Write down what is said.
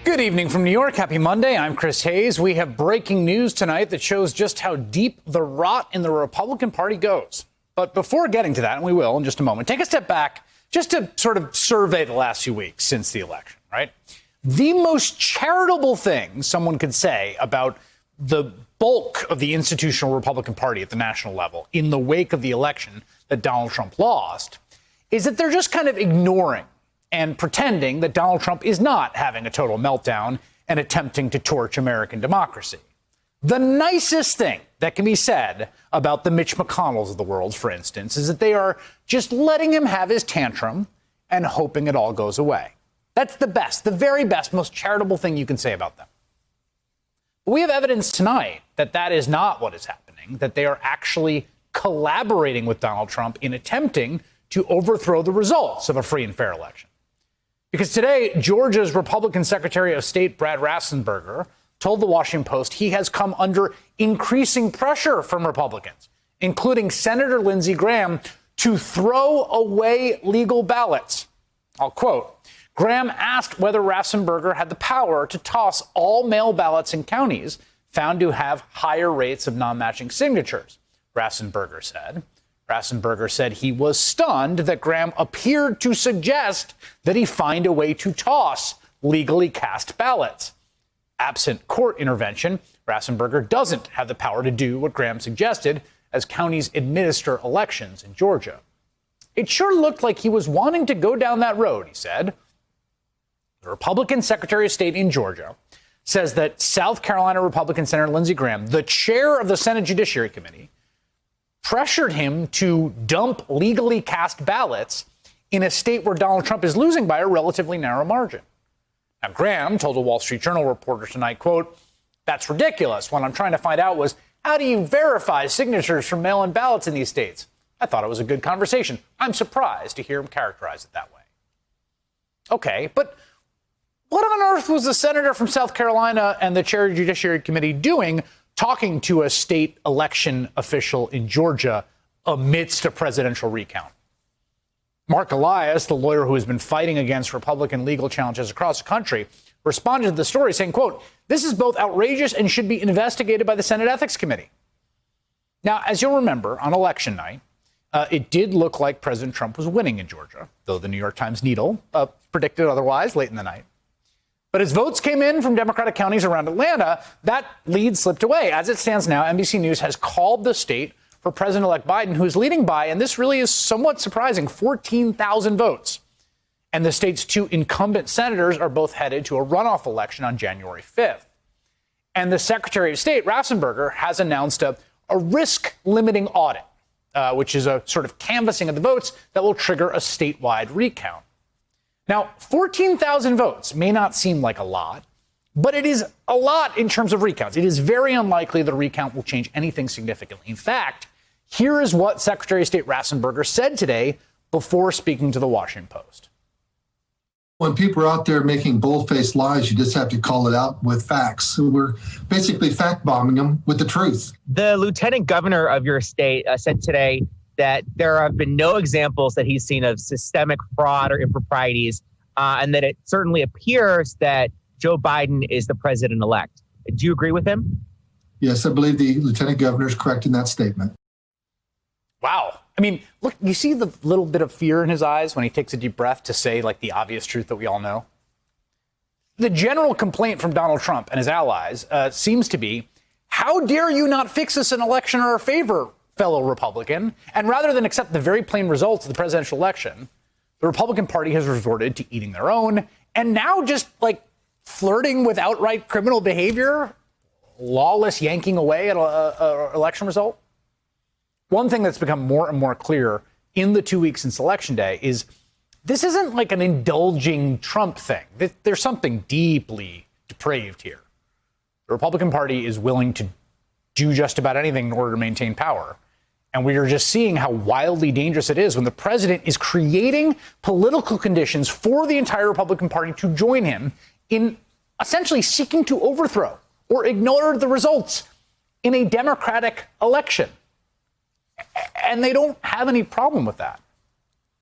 Good evening from New York. Happy Monday. I'm Chris Hayes. We have breaking news tonight that shows just how deep the rot in the Republican Party goes. But before getting to that, and we will in just a moment, take a step back just to sort of survey the last few weeks since the election, right? The most charitable thing someone could say about the bulk of the institutional Republican Party at the national level in the wake of the election that Donald Trump lost is that they're just kind of ignoring and pretending that Donald Trump is not having a total meltdown and attempting to torch American democracy. The nicest thing that can be said about the Mitch McConnells of the world, for instance, is that they are just letting him have his tantrum and hoping it all goes away. That's the best, the very best, most charitable thing you can say about them. But we have evidence tonight that that is not what is happening, that they are actually collaborating with Donald Trump in attempting to overthrow the results of a free and fair election. Because today, Georgia's Republican Secretary of State, Brad Raffensperger, told the Washington Post he has come under increasing pressure from Republicans, including Senator Lindsey Graham, to throw away legal ballots. I'll quote, Graham asked whether Raffensperger had the power to toss all mail ballots in counties found to have higher rates of non-matching signatures, Raffensperger said. Raffensperger said he was stunned that Graham appeared to suggest that he find a way to toss legally cast ballots. Absent court intervention, Raffensperger doesn't have the power to do what Graham suggested as counties administer elections in Georgia. It sure looked like he was wanting to go down that road, he said. The Republican Secretary of State in Georgia says that South Carolina Republican Senator Lindsey Graham, the chair of the Senate Judiciary Committee, pressured him to dump legally cast ballots in a state where Donald Trump is losing by a relatively narrow margin. Now, Graham told a Wall Street Journal reporter tonight, quote, that's ridiculous. What I'm trying to find out was, how do you verify signatures from mail-in ballots in these states? I thought it was a good conversation. I'm surprised to hear him characterize it that way. Okay, but what on earth was the senator from South Carolina and the chair of the Judiciary Committee doing talking to a state election official in Georgia amidst a presidential recount? Mark Elias, the lawyer who has been fighting against Republican legal challenges across the country, responded to the story saying, quote, this is both outrageous and should be investigated by the Senate Ethics Committee. Now, as you'll remember, on election night, it did look like President Trump was winning in Georgia, though the New York Times Needle predicted otherwise late in the night. But as votes came in from Democratic counties around Atlanta, that lead slipped away. As it stands now, NBC News has called the state for President-elect Biden, who's leading by, and this really is somewhat surprising, 14,000 votes. And the state's two incumbent senators are both headed to a runoff election on January 5th. And the Secretary of State, Raffensperger, has announced a risk-limiting audit, which is a sort of canvassing of the votes that will trigger a statewide recount. Now, 14,000 votes may not seem like a lot, but it is a lot in terms of recounts. It is very unlikely the recount will change anything significantly. In fact, here is what Secretary of State Raffensperger said today before speaking to the Washington Post. When people are out there making bold-faced lies, you just have to call it out with facts. So we're basically fact-bombing them with the truth. The lieutenant governor of your state said today that there have been no examples that he's seen of systemic fraud or improprieties, and that it certainly appears that Joe Biden is the president-elect. Do you agree with him? Yes, I believe the lieutenant governor is correct in that statement. Wow. I mean, look, you see the little bit of fear in his eyes when he takes a deep breath to say, like, the obvious truth that we all know. The general complaint from Donald Trump and his allies seems to be, how dare you not fix us an election in our favor, fellow Republican? And rather than accept the very plain results of the presidential election, the Republican Party has resorted to eating their own and now just like flirting with outright criminal behavior, lawless yanking away at an election result. One thing that's become more and more clear in the 2 weeks since Election Day is this isn't like an indulging Trump thing. There's something deeply depraved here. The Republican Party is willing to do just about anything in order to maintain power. And we are just seeing how wildly dangerous it is when the president is creating political conditions for the entire Republican Party to join him in essentially seeking to overthrow or ignore the results in a democratic election. And they don't have any problem with that.